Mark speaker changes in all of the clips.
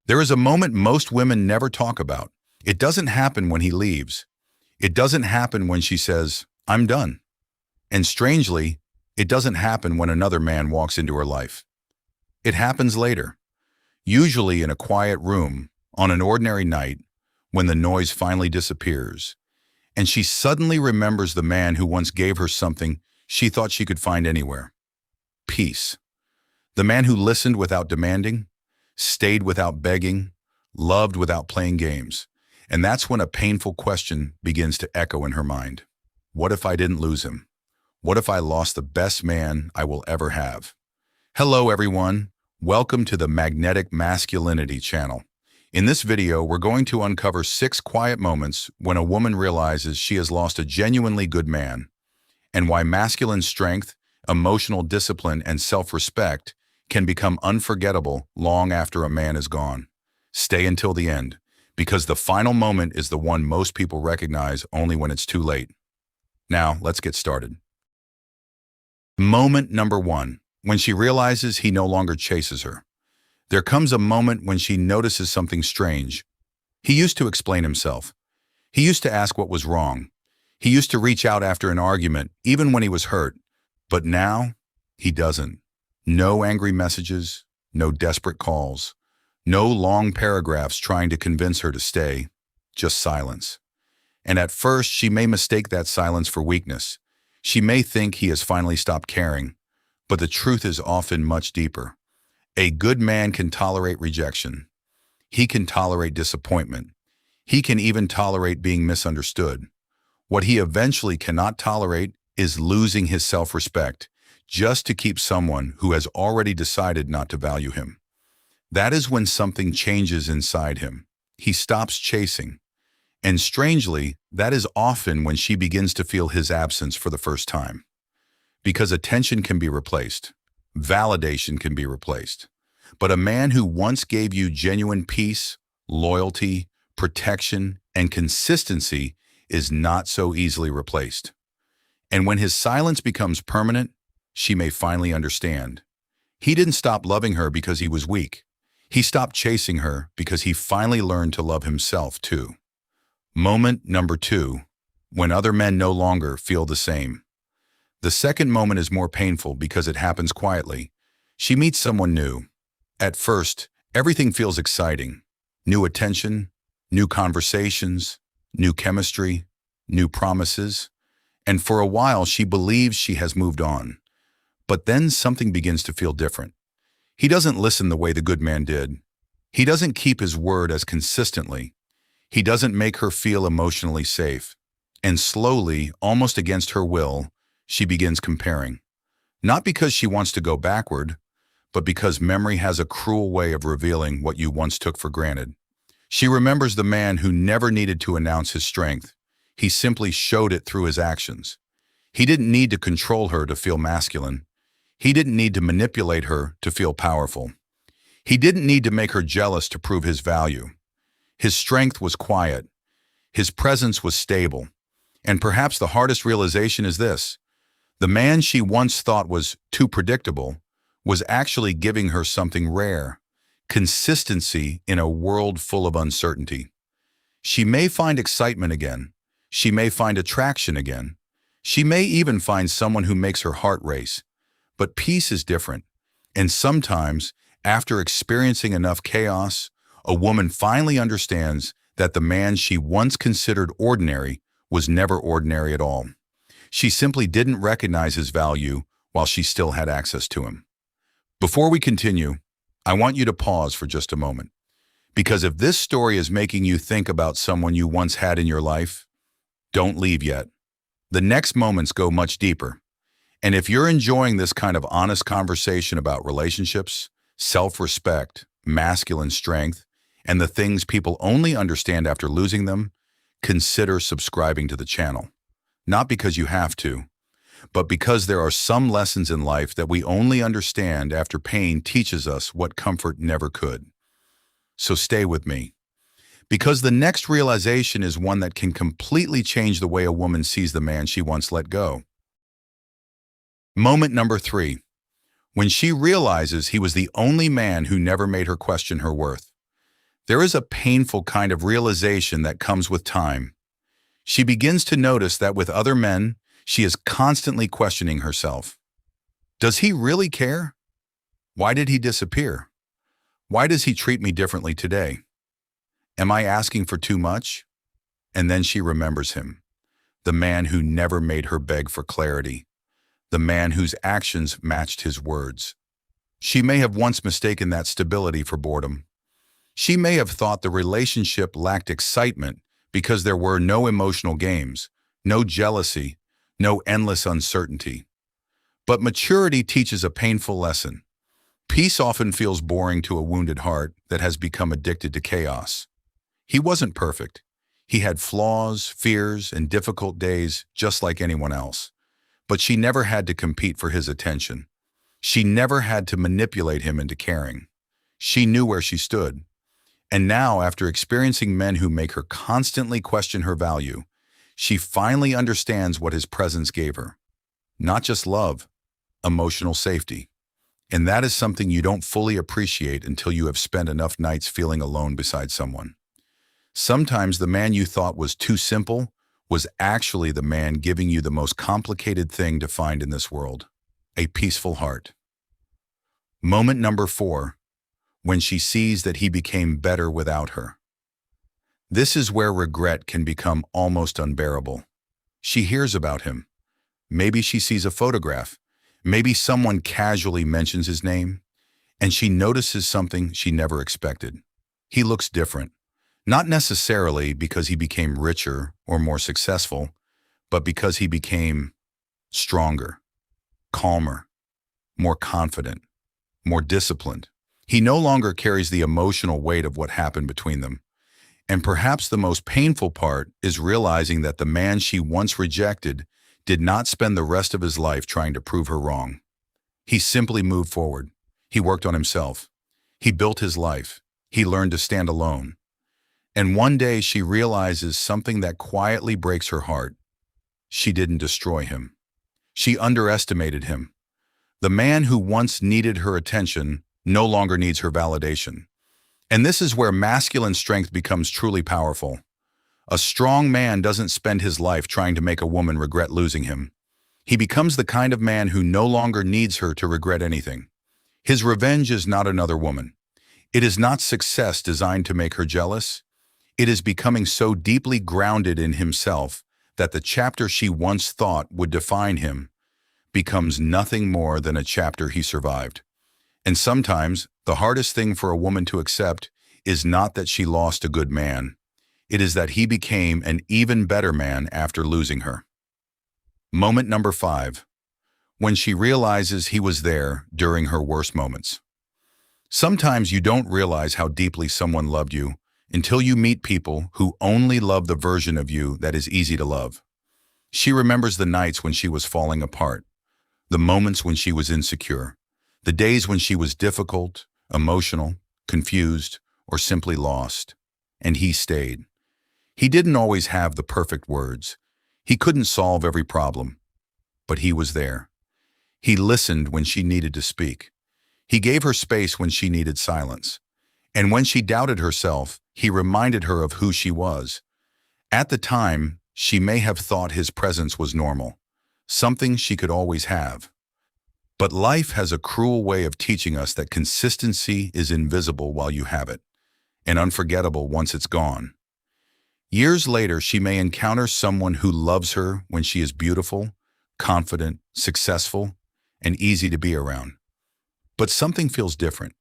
Speaker 1: There is a moment most women never talk about. It doesn't happen when he leaves. It doesn't happen when she says, "I'm done." And strangely, it doesn't happen when another man walks into her life. It happens later, usually in a quiet room, on an ordinary night, when the noise finally disappears, and she suddenly remembers the man who once gave her something she thought she could find anywhere: peace. The man who listened without demanding, stayed without begging, loved without playing games. And that's when a painful question begins to echo in her mind. What if I didn't lose him? What if I lost the best man I will ever have? Hello everyone, welcome to the Magnetic Masculinity channel. In this video, we're going to uncover 6 quiet moments when a woman realizes she has lost a genuinely good man, and why masculine strength, emotional discipline, and self-respect can become unforgettable long after a man is gone. Stay until the end, because the final moment is the one most people recognize only when it's too late. Now, let's get started. Moment number 1, when she realizes he no longer chases her. There comes a moment when she notices something strange. He used to explain himself. He used to ask what was wrong. He used to reach out after an argument, even when he was hurt. But now, he doesn't. No angry messages, no desperate calls, no long paragraphs trying to convince her to stay, just silence. And at first, she may mistake that silence for weakness. She may think he has finally stopped caring, but the truth is often much deeper. A good man can tolerate rejection. He can tolerate disappointment. He can even tolerate being misunderstood. What he eventually cannot tolerate is losing his self-respect, just to keep someone who has already decided not to value him. That is when something changes inside him. He stops chasing. And strangely, that is often when she begins to feel his absence for the first time. Because attention can be replaced. Validation can be replaced. But a man who once gave you genuine peace, loyalty, protection, and consistency is not so easily replaced. And when his silence becomes permanent, she may finally understand. He didn't stop loving her because he was weak. He stopped chasing her because he finally learned to love himself too. Moment number 2, when other men no longer feel the same. The second moment is more painful because it happens quietly. She meets someone new. At first, everything feels exciting. New attention, new conversations, new chemistry, new promises. And for a while, she believes she has moved on. But then something begins to feel different. He doesn't listen the way the good man did. He doesn't keep his word as consistently. He doesn't make her feel emotionally safe. And slowly, almost against her will, she begins comparing. Not because she wants to go backward, but because memory has a cruel way of revealing what you once took for granted. She remembers the man who never needed to announce his strength. He simply showed it through his actions. He didn't need to control her to feel masculine. He didn't need to manipulate her to feel powerful. He didn't need to make her jealous to prove his value. His strength was quiet. His presence was stable. And perhaps the hardest realization is this: the man she once thought was too predictable was actually giving her something rare: consistency in a world full of uncertainty. She may find excitement again. She may find attraction again. She may even find someone who makes her heart race. But peace is different. And sometimes, after experiencing enough chaos, a woman finally understands that the man she once considered ordinary was never ordinary at all. She simply didn't recognize his value while she still had access to him. Before we continue, I want you to pause for just a moment. Because if this story is making you think about someone you once had in your life, don't leave yet. The next moments go much deeper. And if you're enjoying this kind of honest conversation about relationships, self-respect, masculine strength, and the things people only understand after losing them, consider subscribing to the channel. Not because you have to, but because there are some lessons in life that we only understand after pain teaches us what comfort never could. So stay with me, because the next realization is one that can completely change the way a woman sees the man she once let go. Moment number 3, when she realizes he was the only man who never made her question her worth. There is a painful kind of realization that comes with time. She begins to notice that with other men, she is constantly questioning herself. Does he really care? Why did he disappear? Why does he treat me differently today? Am I asking for too much? And then she remembers him, the man who never made her beg for clarity, the man whose actions matched his words. She may have once mistaken that stability for boredom. She may have thought the relationship lacked excitement because there were no emotional games, no jealousy, no endless uncertainty. But maturity teaches a painful lesson. Peace often feels boring to a wounded heart that has become addicted to chaos. He wasn't perfect. He had flaws, fears, and difficult days just like anyone else. But she never had to compete for his attention. She never had to manipulate him into caring. She knew where she stood. And now, after experiencing men who make her constantly question her value, she finally understands what his presence gave her. Not just love, emotional safety. And that is something you don't fully appreciate until you have spent enough nights feeling alone beside someone. Sometimes the man you thought was too simple was actually the man giving you the most complicated thing to find in this world, a peaceful heart. Moment number 4, when she sees that he became better without her. This is where regret can become almost unbearable. She hears about him. Maybe she sees a photograph. Maybe someone casually mentions his name, and she notices something she never expected. He looks different, not necessarily because he became richer or more successful, but because he became stronger, calmer, more confident, more disciplined. He no longer carries the emotional weight of what happened between them. And perhaps the most painful part is realizing that the man she once rejected did not spend the rest of his life trying to prove her wrong. He simply moved forward. He worked on himself. He built his life. He learned to stand alone. And one day she realizes something that quietly breaks her heart. She didn't destroy him. She underestimated him. The man who once needed her attention no longer needs her validation. And this is where masculine strength becomes truly powerful. A strong man doesn't spend his life trying to make a woman regret losing him. He becomes the kind of man who no longer needs her to regret anything. His revenge is not another woman. It is not success designed to make her jealous. It is becoming so deeply grounded in himself that the chapter she once thought would define him becomes nothing more than a chapter he survived. And sometimes, the hardest thing for a woman to accept is not that she lost a good man. It is that he became an even better man after losing her. Moment number 5, when she realizes he was there during her worst moments. Sometimes you don't realize how deeply someone loved you until you meet people who only love the version of you that is easy to love. She remembers the nights when she was falling apart, the moments when she was insecure, the days when she was difficult, emotional, confused, or simply lost. And he stayed. He didn't always have the perfect words. He couldn't solve every problem. But he was there. He listened when she needed to speak. He gave her space when she needed silence. And when she doubted herself, he reminded her of who she was. At the time, she may have thought his presence was normal, something she could always have. But life has a cruel way of teaching us that consistency is invisible while you have it, and unforgettable once it's gone. Years later, she may encounter someone who loves her when she is beautiful, confident, successful, and easy to be around. But something feels different,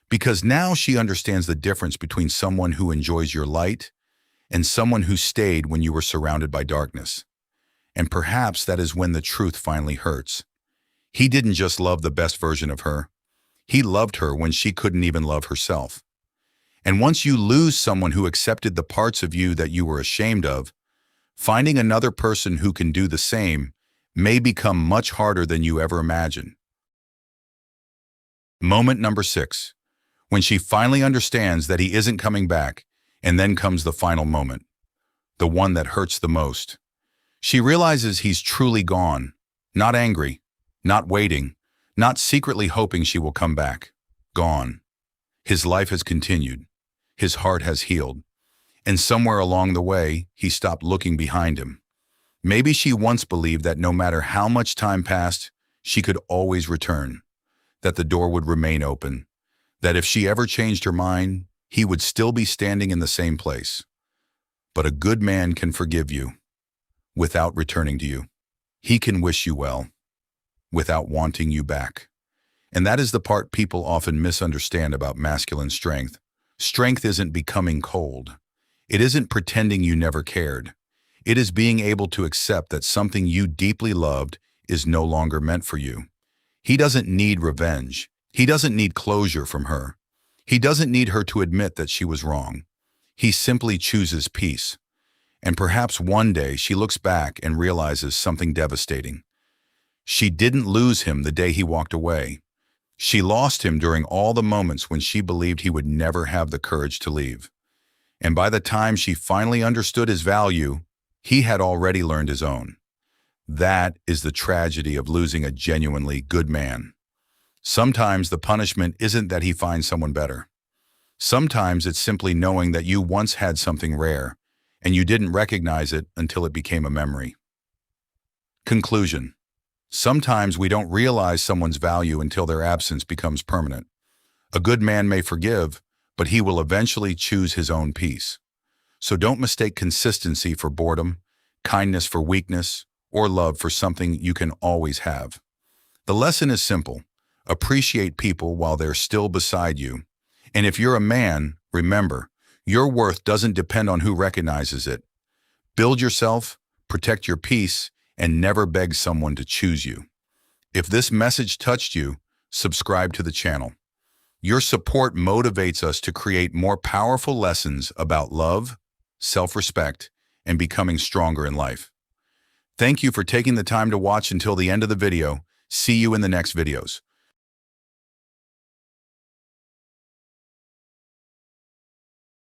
Speaker 1: because now she understands the difference between someone who enjoys your light and someone who stayed when you were surrounded by darkness. And perhaps that is when the truth finally hurts. He didn't just love the best version of her. He loved her when she couldn't even love herself. And once you lose someone who accepted the parts of you that you were ashamed of, finding another person who can do the same may become much harder than you ever imagined. Moment number 6, when she finally understands that he isn't coming back, and then comes the final moment, the one that hurts the most. She realizes he's truly gone, not angry, not waiting, not secretly hoping she will come back. Gone. His life has continued. His heart has healed. And somewhere along the way, he stopped looking behind him. Maybe she once believed that no matter how much time passed, she could always return, that the door would remain open, that if she ever changed her mind, he would still be standing in the same place. But a good man can forgive you without returning to you. He can wish you well without wanting you back. And that is the part people often misunderstand about masculine strength. Strength isn't becoming cold. It isn't pretending you never cared. It is being able to accept that something you deeply loved is no longer meant for you. He doesn't need revenge. He doesn't need closure from her. He doesn't need her to admit that she was wrong. He simply chooses peace. And perhaps one day she looks back and realizes something devastating. She didn't lose him the day he walked away. She lost him during all the moments when she believed he would never have the courage to leave. And by the time she finally understood his value, he had already learned his own. That is the tragedy of losing a genuinely good man. Sometimes the punishment isn't that he finds someone better. Sometimes it's simply knowing that you once had something rare, and you didn't recognize it until it became a memory. Conclusion. Sometimes we don't realize someone's value until their absence becomes permanent. A good man may forgive, but he will eventually choose his own peace. So don't mistake consistency for boredom, kindness for weakness, or love for something you can always have. The lesson is simple. Appreciate people while they're still beside you. And if you're a man, remember, your worth doesn't depend on who recognizes it. Build yourself, protect your peace, and never beg someone to choose you. If this message touched you, subscribe to the channel. Your support motivates us to create more powerful lessons about love, self-respect, and becoming stronger in life. Thank you for taking the time to watch until the end of the video. See you in the next videos.